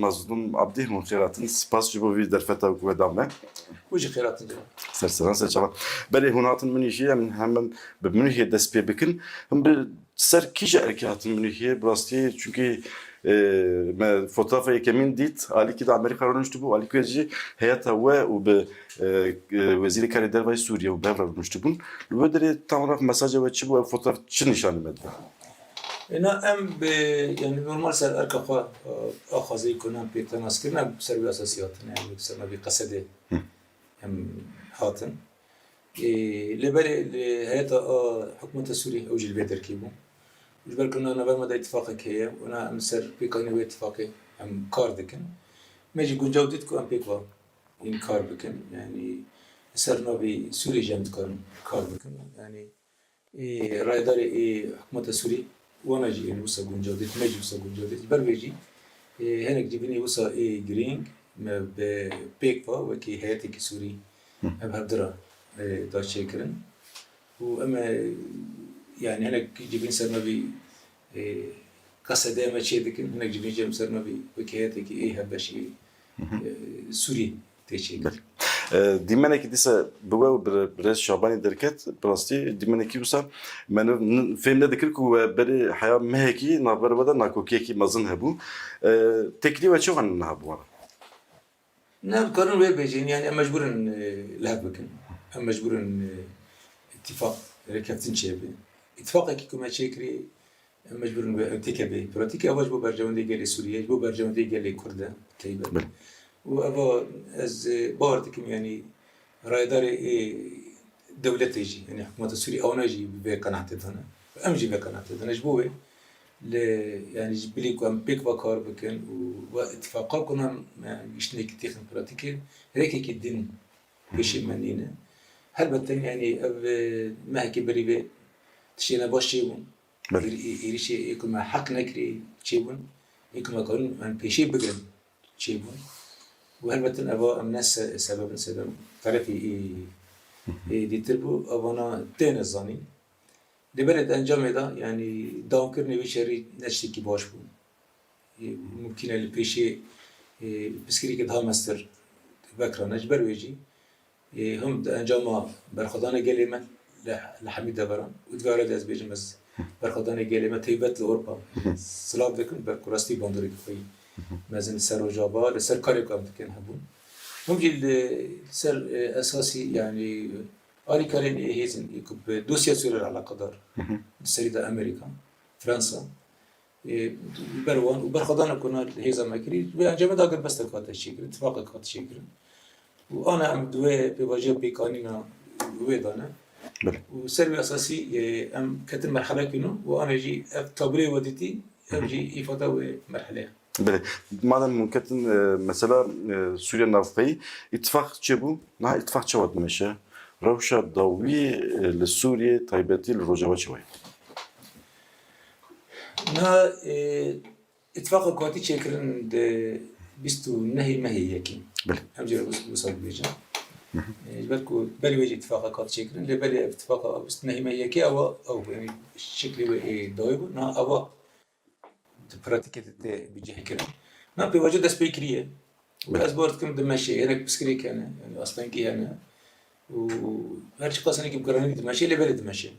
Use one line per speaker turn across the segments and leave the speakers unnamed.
مظلوم عبدي من خيراتن سپاس جبو في درفتا ودامه
وجه خيرات جوا
سرسران سرچما بله هناتن منیشی هم به منیشی دست پی بکن هم به سر کیش ارکاتن منیشی براستی çünkü ما fotoğrafı kemin dit Ali ki de Amerika olmuştu bu Ali Kuyacı hayata ve be veziri kare dervay Suriye ve Bevra olmuştu bun ve de tam mesajı ve bu fotoğraf çın nişanı medde.
أنا أم ب يعني نورمال سر أركخا أخذي كنا بيتناس كنا سر بأساسيات يعني سر بقصده هم هاتن لبري هيئة حكومة سوريا أوجي البيت تركيبه جبر كنا نبى مدى اتفاقك هي وأنا أم سر بيكاني واتفاقي أم كاردكن ما يجي جودتكم أم بيكوا إن كاردكن يعني سر نبي سوريا جامد كاردكن يعني رايداري حكومة سوريا وانا جي يعني وصا جونجوديت ماجي وصا جونجوديت بربيجي هناك جبني وصا جرينج ما بيكفا وكي هاتي كسوري ام هبدرا دا شيكرن واما يعني هناك جبين سرنا بي قصدا ما شيدكن هناك جبين جم سرنا بي وكي هاتي كي هبشي سوري تشيكر
دیمنه که دیسه بگو برای شعبانی درکت براستی دیمنه کی وسا من فهم ندکر کو بری حیا مهکی نابر ودا ناکوکی کی مزن هبو تکلی و چه عن هبو
نعم قانون وين بيجين يعني مجبور لهبكن مجبور اتفاق ركبتين شيء اتفاقك كما شكري مجبور تكبي براتيكي اواج بو برجوان دي قال سوريا بو برجوان دي قال كردان تقريبا وأبا از باردكم يعني رايداري دولة تيجي يعني حكومة سوريا أو نجي بقناعتنا أمجي بقناعتنا جبوه ل يعني جبليكو أم بيك بكار بكن واتفاقا كنا يشتني كتير براتيكي هيك كدين بشيء منينا هل بتن يعني ما هيك بريبة تشينا باش شيبون يريشي يكون ما حق نكري شيبون يكون ما كون من بشيء بقرن شيبون وهلبتن أبا الناس سبب طرفي دي تربو أبانا تين الزاني لبلد أنجام ده يعني داون كرني بشري نشتكي باش بون ممكن اللي بيشي بسكري كده ماستر بكرة نجبر ويجي هم أنجام برخدانة جليمة لحميد دبران ودفعوا ده بيجي مز برخدانة جليمة تيبت لأوروبا سلاف ذكر بركوراستي باندوري كفاي مثلا سر وجابا لسر كاري كم تكن هبون ممكن سر أساسي يعني آلي كارين هيزن يكب دوسيا سوريا على قدر سريدا أمريكا فرنسا بروان وبرخدانا كنا هيزا ماكري بأنجام داقر بس تكات الشكر اتفاق كات الشكر وأنا أم دوي بواجه بيكانينا ويدانا وسر أساسي أم كتر مرحلة كنو وأنا جي تابري وديتي أم جي إفادة مرحلة
بله madem mümkün mesela Suriye nafayı ittifak çebu na ittifak çavat meşe Ravşa davi le Suriye taybeti le Rojava çavay
na ittifak kuvveti çekirin de bistu nehi mehi yakin
bile
amca bu sabıca belki beli veci ittifak kuvveti çekirin le beli ittifak bistu nehi mehi yaki ama yani şekli ve daybu na ama pratik edildi bir cihkerin. Ne yapıyor? Vacı ders bekliyor. Az bort kim demeşe, yani psikrik yani aslan ki yani. Her şey kasını kim karani demeşe, lebeli demeşe.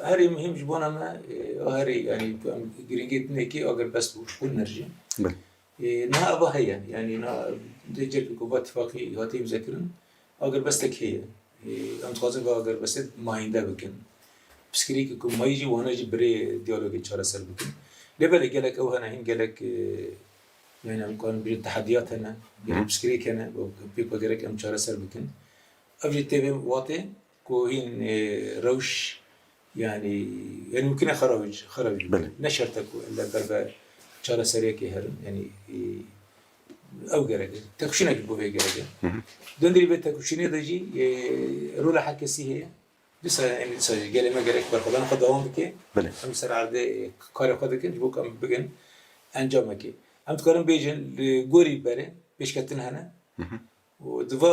Her mühim jibon ama her yani giringit ne ki agar bas bu kul nerji. Ne aba haya yani ne diyecek kubat ittifaqi hatı müzakirın agar bas tek haya. Am tazın ve agar bas mahinde bakın. Psikrik ku mayji ve hanaji bre diyalogi çarasal bakın. لبلا قالك أو هنا هين قالك يعني ممكن بالتحديات هنا يعني بسكريك هنا بيكو قالك أم شهر سر بكن أبجد تبي واطي كوهين روش يعني ممكن خراج نشرتك إلا بربا شهر سريك هرم يعني أو قالك تكشينك بوفي قالك دندري بيت تكشيني دجي رولا حكسي هي بس يعني قال ما قالك برخدان خدهم بكي هم سر عرضه كار خدكن جبوك أم بجن أنجامك هم تكرم بيجن لجوري بره بيش كتن هنا ودفا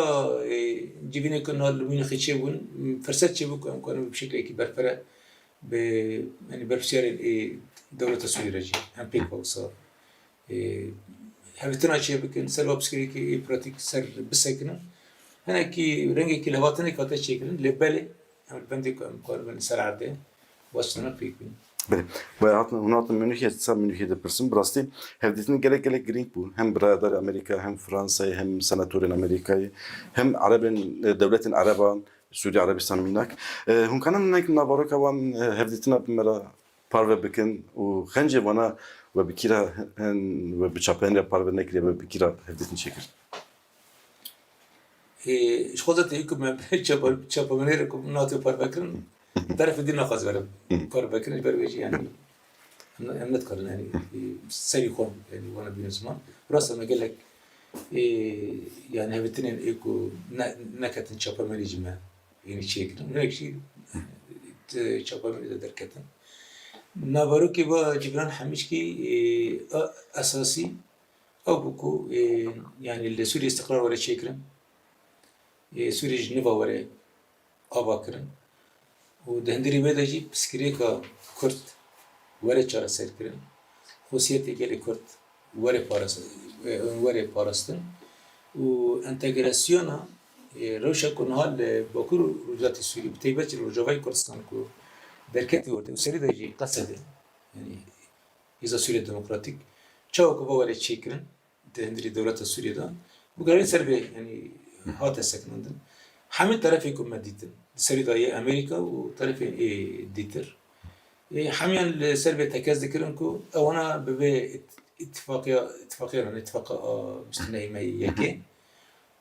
جبيني كنا لمين خيشيبون فرصة شيبوك أم كانوا بشكل كبير فرق ب يعني برفسير دولة السويرجي هم بيك بوصا هفتنا شيء بكن سر وابسكري كي براتيك سر بسكنه هنا كي رنجي كي لهاتني كاتا شكلن لبالي هم بندي كاربن سر عرضه واسطنا بيكون
بله و هنات Münih'e sen Münih'e de pırsın burası hevdetini gerek green bu hem birader Amerika hem Fransa hem senatörün Amerika'yı hem Arabın devletin Araban Suudi Arabistan minak hun kanan nek navarok avan hevdetine bimera parve bikin u khanje bana ve bikira ve biçapen parve nekle ve bikira hevdetini çekir.
شخصت يكم تشابا منيركم ناتو باربكرن تعرف دينا خزر باربكرن بربيجي يعني أنا نذكر يعني سري خون يعني وانا بين زمان راسا ما قال لك يعني هبتنين ايكو نكت تشابا منيجما يعني شيء هيك شيء تشابا منيجا دركتن نابرو كي با جبران حميشكي اساسي او بكو يعني السوري استقرار ولا شيء كرن سوري جنيفا ورا أباكرن ودهندري بدأجي بسكريكا كرد ورا شارع سيركرن خصيتي جالي كرد ورا باراستن وانتجراسيونا روشا كونها بكر رجات السوري بتيبتش الرجاوي كردستان كو بركتي ورد وسري دجي قصده يعني إذا سوريا ديمقراطيك شو كبا ورا تشيكرن دهندري دولة السورية ده وقالين سربي يعني هذا السكندن حمل طرفيكم مديتن سريدا هي أمريكا وطرفين ديتر حميان السربية تكاز ذكرنكو أو أنا ببي اتفاقية يعني اتفاق مستناهي ما يكين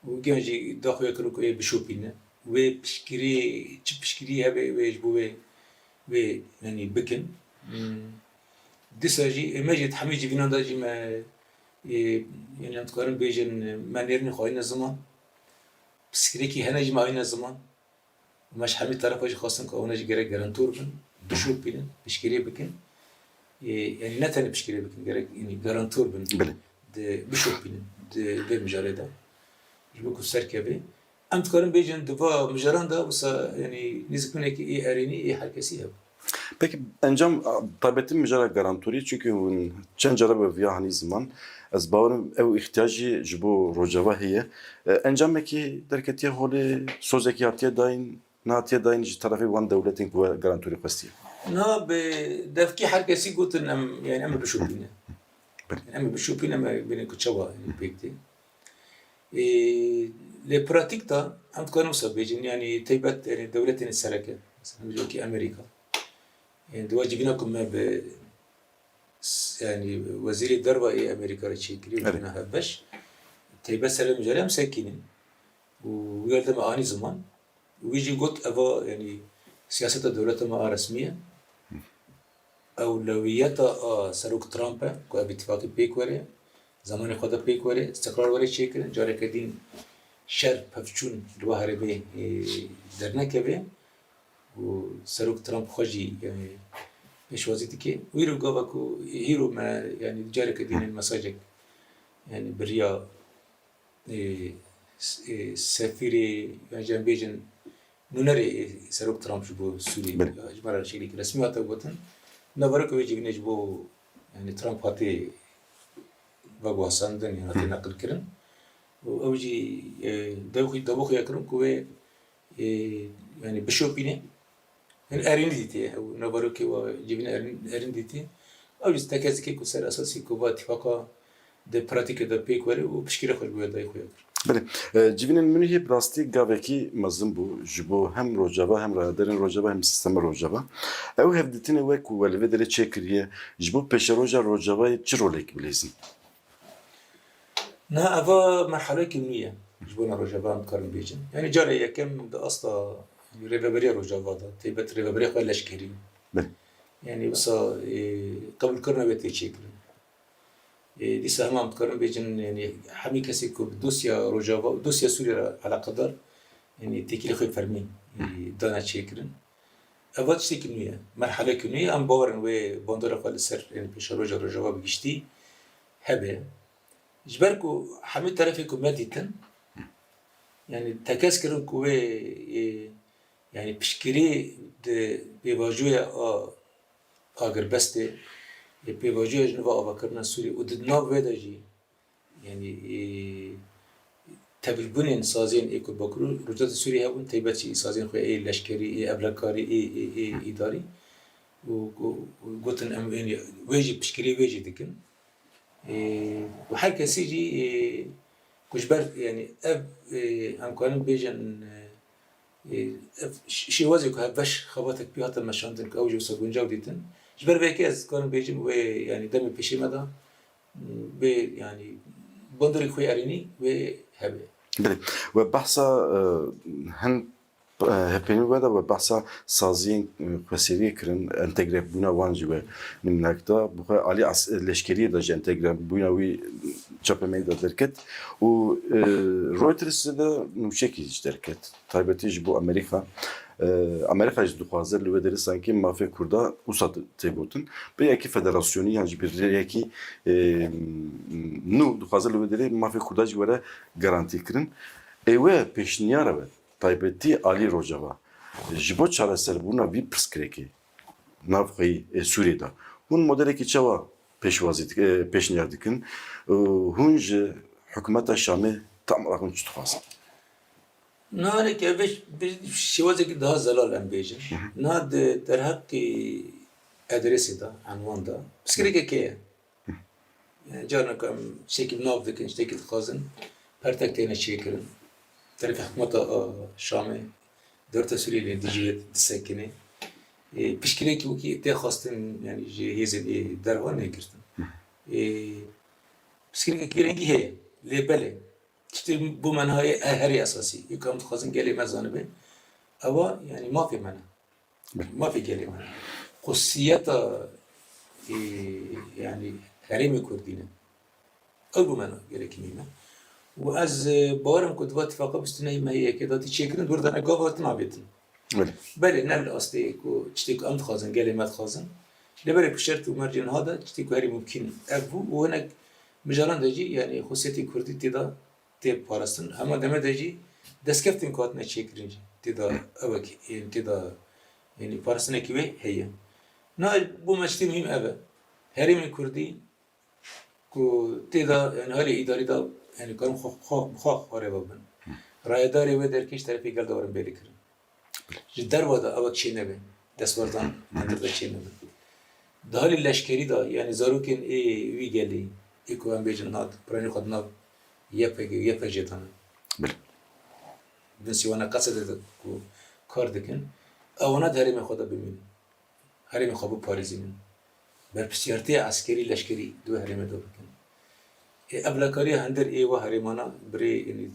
وجانجي داخل يكرنكو بشوبينا بشكري هبه ويجبو يعني بكن دساجي ماجد حميجي فينا داجي ما يعني أنتقارن بيجن ما نيرني خاين الزمان بسكريكي هناجي ما عين الزمان ومش حمي طرف وجه خاصن كوناجي جرك جرانتور بن بشوف بين بشكري بكن يعني نتاني بشكري بكن جرك يعني جرانتور بن ده بشوف بين ده بمجرده جبكو سركبه أنت كارن بيجن دفا مجران ده بس يعني نزكونه كي أريني حركسيه
Peki encam tabiatin mücadele garantörü çünkü çencere ve viyahani zaman az bağırım ev ihtiyacı jibo rojava hiye encam meki derketiye holi sözeki atiye dain natiye dain ji tarafı van devletin bu garantörü kasti.
نا بدفكي حركسي قلت إن يعني أما بشوفينا يعني أما بشوفينا ما بين كتشوا يعني بيكتي لبراتيك تا هم تكونوا سبيجين يعني تيبت يعني دولتين السركة مثلا بيجوكي أمريكا يعني واجبينكم ما ب يعني وزير الدربة إيه أمريكا رتشيكري وبينها هبش تيبت سلام جرام ساكنين ويقول ما أني زمان ويجي قلت أبا يعني سياسة الدولة ما رسمية أولوياتها سروق ترامب كاتفاق بيكوري زمان خدا بيكوري استقرار وري شكل جاري كدين شر بفشون الواحد به درنا كبه وسروق ترامب خجي يعني إيش وزيتك ويرو قابكو هيرو ما يعني جاري كدين المساجك يعني بريا سفيري يعني جنبيجن نونري سروق ترامب شبو سوري إجمالا شيء رسمي هذا وطن نبرك ويجي نجبو يعني ترامب هاتي بقوا ساندن يعني هاتي نقل كرن وأوجي دوخي يكرم كوي يعني بشوبينه يعني أرين ديتي أو نبرك وجبنا أرين ديتي أو يستكاز كي كسر أساسي كوبا اتفاقا ده براتيك ده بيكوري وبشكل خرج بيدا يخوي
Bile. Civinin Münih'e plastik gaveki mazın bu. Jibo hem rojava hem radarın rojava hem sistemi rojava. Ev hevdetine ve kuvveli ve dere çekiriye. Jibo peşe rojava çi rolek bilezin.
نا أبا مرحلة كمية جبنا رجبان كارن بيجن يعني جاري يكم ده أصلا ريفابريا رجبا ده تيبت ريفابريا خلاش كريم
بله.
يعني بس قبل كرنا بيتي شكل دي سهم كارن بيجن يعني حمي كسيكو دوسيا رجبا دوسيا سوريا على قدر يعني تكيل خوي فرمين دانا شكرن أبا تشتي كمية مرحلة كمية أم باورن وبندر خالص سر يعني بيش رجبا بيجتي هبه جبركو حميد طرفكم ماديتن يعني تكاسكرن كوي يعني بشكري بيواجويا اگر بسته بيواجويا جنوا اباكرنا سوري ودنا ويداجي yani tebirbunin sazin eko bakuru rüzat Suriye hebun teybetçi sazin xoy leşkeri evlakari idari gotin em yani veci pişkiri veci dikin ve herkesi ji kuşber yani ev amkanın bejen şivazi ko hevş xabatek bi hatta meşandın ka avcu saguncav ditin jber belki az kanın bejim ve yani demi peşimada ve yani bandırı koy arini ve hebe
بله و بحثا هن هپینی ودا و بحثا سازین خسری کرن انتگره بونا وانجی و من نکتا بخواه علی لشکری داشت انتگره بونا وی چاپمی دا درکت و رویترس دا نوشکی درکت تایبتیش بو امریکا Amerika hiç duhazır lüvederi sanki mafya kurda usat tebutun. Bir yaki federasyonu yani bir yaki nu duhazır lüvederi mafya kurda jivere garanti kirin. Ewe peşniyara ve taybeti Ali Rojava. Jibo çareser buna bir prskreki. Navxayı Suriye'de. Hun modeleki çava peşniyar dikin. Hunj hükümeta Şam'ı tam olarak uçtuğazı.
نهاره که bir şivaze ki daha zelal em bejin. Nad der hakki adresi da anvan da. Skirike ke. Yani carna kam şekil nav dikin şekil kazın. Pertek tane çekirin. Tarif hükümeta Şam'ı dört Suriye'li diciyet disekini. Pişkile ki o ki te khastın yani hezin dervan ne girtin. Skirike ki rengi he. Lebele. İşte bu menhayı her esası. Yıkamt khazın gelmez zanı be. Ama yani mafi mena. Mafi gelmez. Kussiyata yani haremi Kurdine. O bu mena gerekmiyor. Ve az barım kudvat fakat üstüne ma هي كده تشيكن durdan agavat nabetin.
Öyle.
Beli nerede asli ko işte amt khazın gelmez khazın. Lebere kuşert umarcın hada işte gari mümkün. Bu ve ne مجرد دجی یعنی خصوصیتی کردی تیدا تیب پارستن اما دم دجی دستکفتن کات نچیکرینج تیدا اوک یعنی تیدا یعنی پارستن کیوی هیه نه bu مشتی مهم اوه هریم کردی کو تیدا yani hali idari da yani kanun xo xore babın rayadari ve derkiş tarafi geldi varım belikir jiddar vada avak çiğnebe desvardan andır çiğnebe dahil leşkeri da yani zarukin vi geldi iko em bejin nad prani khod nad yepege tane
Bile.
bin siwana qasede ku kar dikin avna derime khoda bimin harime khabu parizinin berpsiyarti askeri leşkeri du harime do bikin evlakari hander ve harimana bre yani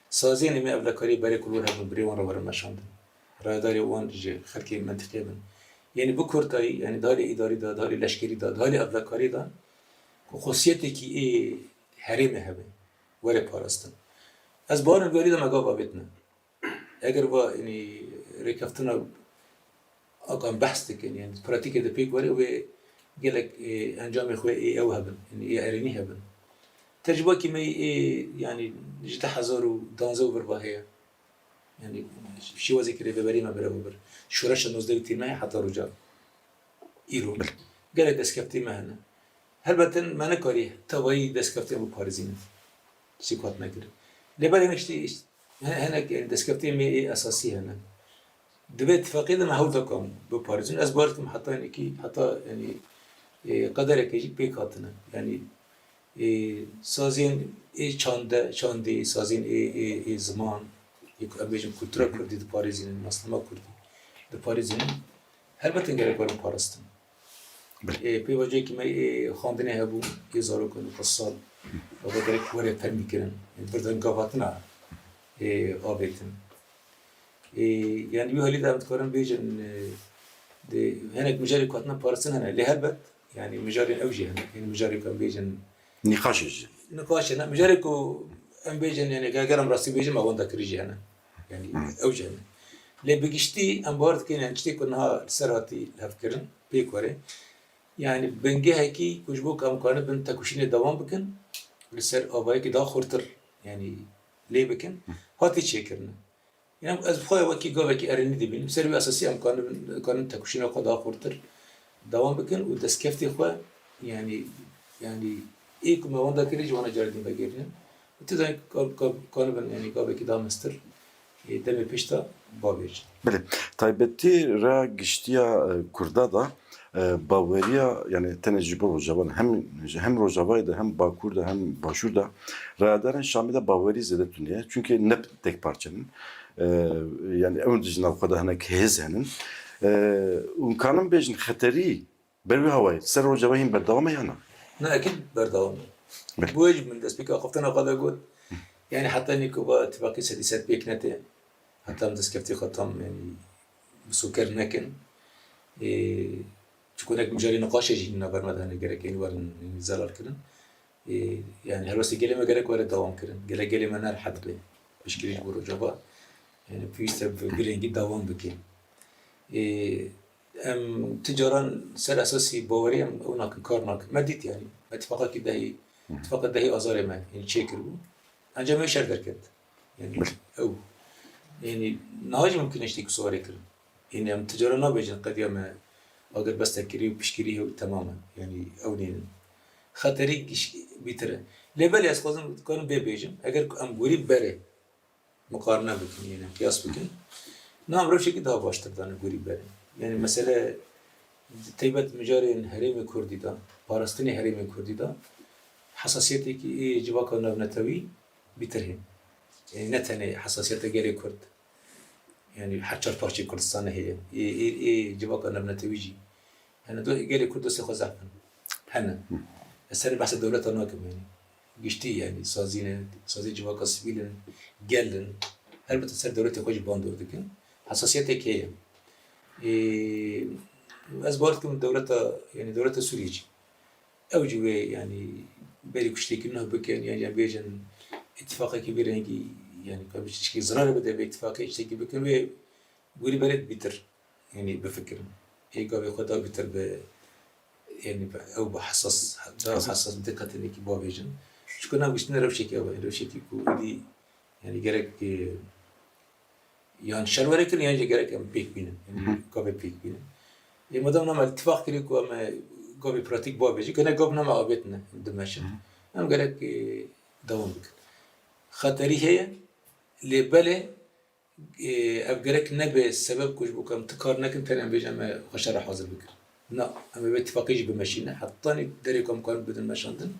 sazin mi evlakari bare kulur hem bre wan var maşand radari wan je khalki mantıqe ben yani bu kurtayı yani dali idari da dali leşkeri da dali evlakari da خصوصیتی که حریم هبه ولی پارستن از بارن ولی دم اگه بابتنه اگر با یعنی رکفتنا اقام بحث کن یعنی پراتیک ده پیک ولی و گلک انجام خوی او هبن یعنی ارینی هبن تجربه کی می یعنی جده هزار و دانزه و برباهیه یعنی شی وزی کری ببری ما بره ببر شورش نوزده تیمه حتی رجا ایرو گلک دستکفتی مهنه Elbette ben ne kari tavayı deskafte bu Paris'in sikot ne kiri. Lebel işte henek yani deskafte mi asasi hene. Dibet fakide mahul takam bu Paris'in az bartım hatta yani ki hatta yani kadar ekeci pek hatına yani sazin çande sazin zaman یک abicim kültüre kurdu Paris'in maslama kurdu. Paris'in elbette gerek var Paris'ten. پیوچه که می خواندنی هبو یه زارو کنه قصال و با درک وره فرمی کنن بردن قافتنا آبیتن yani bir hali davet karan bejin de henek mücadele katna parasın hene lehbet yani mücadele evci yani mücadele kan bejin
Nikaş.
nikaş ne mücadele ko em bejin yani garam rasti bejin ma wanda kiriji hene yani evci hene le bigişti em bard ki yani işte kunha serati lafkirin pek vare yani bence heki kuşbu kamkanı ben takuşine devam bakın liser abay ki daha khurtur yani le bakın hati çekirin yani az khoya vaki gavaki erini de benim servi asasi amkanı takuşine kadar khurtur devam bakın o deskefti khoya yani İlk mevanda kiri civana cerdin begerin. Tüden kanı ben yani kabeki daha mıstır. Deme peşta babir.
Bele. Taybeti ra giştiya Kurda da Bavariya yani tenecrübe Rojavan hem Rojava'ydı hem Bakur'da hem Başur'da Ra'daren Şami'de Bavari zede tuniye. Çünkü ne tek parçanın yani önceden o kadar hani kehezenin unkanın bejin xeteri bervi havayı ser Rojava'yın berdavama yana.
Ne akid berdavam.
بله.
Bu ecib min dest pika xaftana qada got. Yani hatta niko ba tifaki sediset beknete. Hatta mdes kefti khatam yani suker nekin. Çünkü nek mücari naqaş ejin vermeden hani gerek yani varın zarar kirin. Yani her vasi gelime gerek var devam kirin. Gelime ner hadqi. Pişkiriş bu rojava. Yani piyiste bilengi devam bikin. Em ticaran ser esası bavari em onak karnak. Medit yani. Tifaka ki dahi tifaka dahi azar eme. Yani çekir bu. Ancak meşer derket. Yani ev. Yani naci mümkün işte ki suvari kirin. Yani em ticaran nabecin kadiyame agar bas tekiri pişkiri tamamen. Yani evnenin. Xateri bitire. Lebel yas kozun konu bebejim. Eğer em guri bere mukarna bikin yani kıyas bikin. Nam revşeki daha baştır da guri bere. Yani mesela Teybet mücareyin Heremi Kurdi'da, Parastini Heremi Kurdi'da hassasiyeti ki civaka navnetevi bitirhin. Yani ne tane hassasiyete geri Kurd. Yani her çarpakçı Kurdistan'a heye. Civaka navnetevici. Yani do geri Kurd'u se khazafın. Hemen. Eseri bahse devlet anakım yani. Geçti yani sazı civaka sivilin gelin. Elbette ser devleti koca bandırdıkın. Hassasiyete ki az bartkım devlete Suriye. Evci ve yani beri kuştaki ne beken yani bejin ittifakı ki bir rengi yani kabul çeşitli zarar bede bir ittifakı çeşitli beken ve guri beret bitir yani befekrim. Gabi khoda bitir be yani ev hassas daha hassas dikkatini ki bu bejin. Çünkü ne güçlü revşeki ku idi yani gerek yani şervere kirin yani gerek pek binin. Yani gabi pek binin. Madem nama ittifak kiri ku ama gabi pratik bu bejik. Kena gabi nama abetne demeşin. Ama gerek devam bikin. Xateri heye lebele ev gerek ne be sebep kuş bu kam tıkar nekin tenen bejeme haşara hazır bikir. Na ama be ittifakıcı bir meşine. Hatta ni deri kam kan bedin meşandın.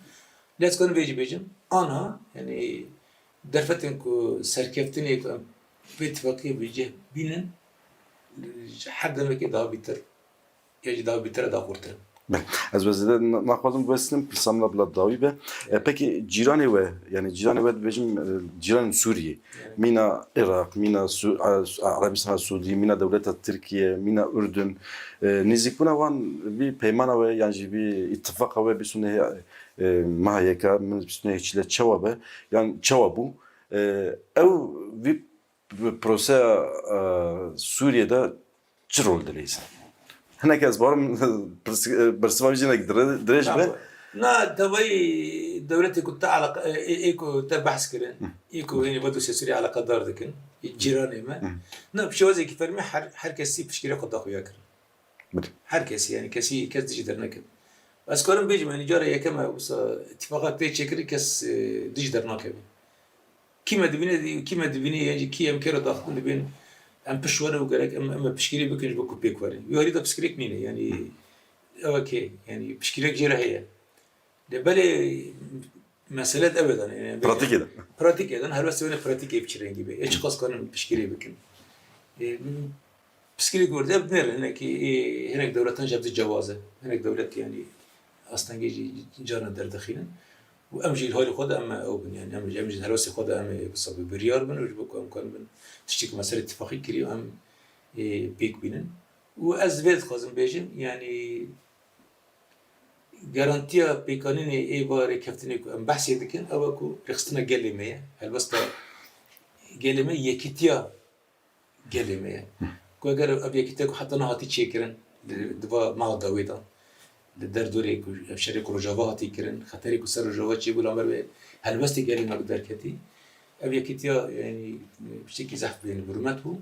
Let's go bejim. Ana yani derfetin ku serkeftini ku be ittifakı bejih binin حد ما كده بيتر يجي ده بيتر ده قرطر
Ben az özelde nakazım beslim samla bla davi be. Peki Cirane ve yani Cirane ve bizim Ciran Suriye, mina Irak, mina Arabistan Suudi, mina devlet Türkiye, mina Ürdün. Nizik buna van bir peymana ve yani bir ittifak ve bir sünne mahayeka, bir sünne içile çava be. Yani çava bu. Ev bir prose Suriye'de çı rol deleysin. هناك أسبوع برسمة جينا دريج به
نا دبي دولتي كنت على إيكو تبحث كرين إيكو هني بدو سيسري على قدر ذكن الجيران ما نا بشوازي كفرمي هر كسي بشكيرة قد أخويا كر هر كسي يعني كس ديجي درنا كر بس كلام بيجي من جارة يا كما بس اتفاقات تيجي كس ديجي درنا كر كيما دبيني يعني كي أم كيرو داخل بين ام بشوره وقالك اما بشكيري بكنج بكو بيكواري يوريدا بسكريك نيني يعني اوكي يعني بشكيريك جيرا هي بالي مسألة ابدا يعني براتيك اذا هل بس وين براتيك يبشرين جيبي ايش قص كان بشكيري بكن بسكري قول ده بنر هناك هناك دولتان جابت الجوازه هناك دولة يعني اصلا يجي جارنا دردخينا وامجي الهولي خد اما اوبن يعني امجي الهلوسي خد اما بصبي بريار من وجبك ام كان من تشتكي مسألة اتفاقي كريو ام بيك بينن وازفيد خازم بيجن يعني جارانتيا بيكانين اي بار كفتني ام بحثي دكن اوكو رخصتنا جلميه هل بس جلميه يكتيا جلميه كو اگر اب يكتيا حتى نهاتي تشيكرن دبا ما داويدا دردوري شريك رجاوا هاتي كرن خطري كسر رجاوا تشي بولا مر هل بس جلميه مقدار كتي اب يكتيا يعني بشكل زحف بين برمات هو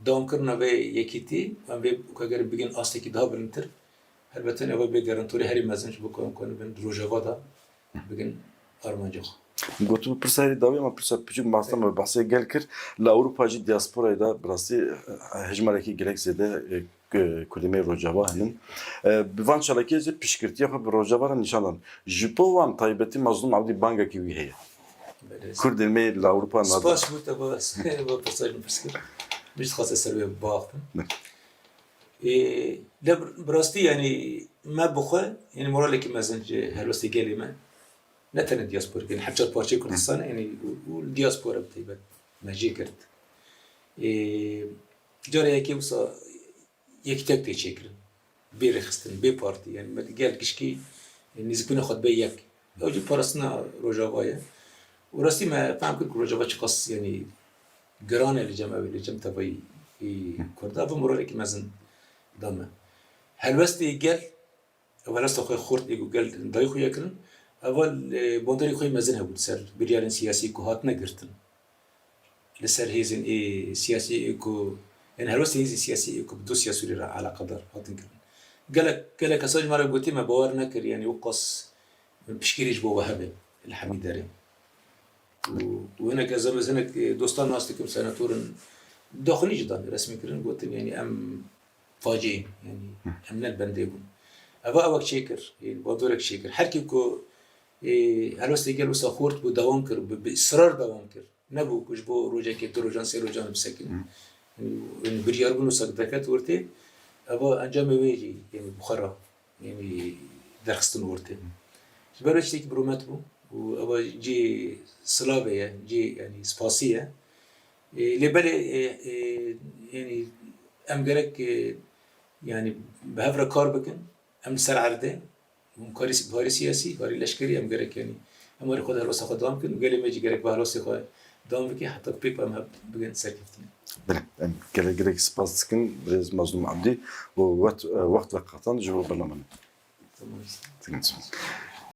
دام كرنا به يكتي ام به كاگر بيجن اصلي كده برنتر البته اول به گارانتوري هري مزنش بكون كون بين رجاوا دا bugün Armancık.
Gotu pirsayı davi ama pirsa küçük bahsama bahse gel kir la Avrupacı diasporayı da burası hecmaleki gerekse de kulime rojava henin bivan çalakezi pişkirti yapıp rojavara nişanlan jipovan taybeti mazlum abdi banga ki heye kurdilme la Avrupa nadı
Spas bu tabi bu pasajın püskür. Biz khas eser ve baktım. La براستی yani ما بخوا yani moraleki mezenci helvasti gelime ne tane diaspora yani hepçer parça Kürdistan yani o diaspora bteybe meci kert. Caraya ki bu yek tek de çekirin. Bir rehistin, bir parti yani gel kişki nizikune khod beyek. Ocu parasına rojavaya. Orası ma faham kırk rojava çıkas yani gran eleceğim tabi Kurda bu moraleki mezen دامه هلوستی گل اول است خوی خورد ایگو گل دای خوی کردن اول بندری خوی مزن هبود سر بریارن سیاسی کو هات نگرتن لسر هیزن سیاسی کو ان هلوستی هیزن سیاسی کو بدو سیاسی را على قدر هاتن کردن گل کساج مرا گوتی ما باور نکر يعني وقص بشكيريش بو وهبه الحميد داري وهنا كذا هناك دوستان ناس تكم سناتورن داخلي جدا رسمي كرن قلت يعني ام فاجئين يعني امنال بنديبون ابا اوك شيكر يعني بادورك شيكر حركي كو هلوس تيجي لوسا خورت بو دوام كر باصرار دوام كر نبو كش بو روجا كي دروجان سيروجان بسكن يعني بريار بنو سكدكات ورتي ابا انجام ويجي يعني بخرا يعني درخستن ورتي برشتك برومات بو وابا جي صلابه جي يعني سباسيه لبالي يعني ام gerek yani بهفرة kar بكن ام سر عرده ومكاري بهاري سياسي بهاري لشكري ام gerek yani ام وري خد هلوسا خد دام كن وقال ما يجي gerek بهلوسا خد دام بكي حتى بيب ام هب بجن سركفتين
بله gerek spas sıkın biraz mazlum abdi bu vakt vakatan cevap vermem.
تمام
Thanks.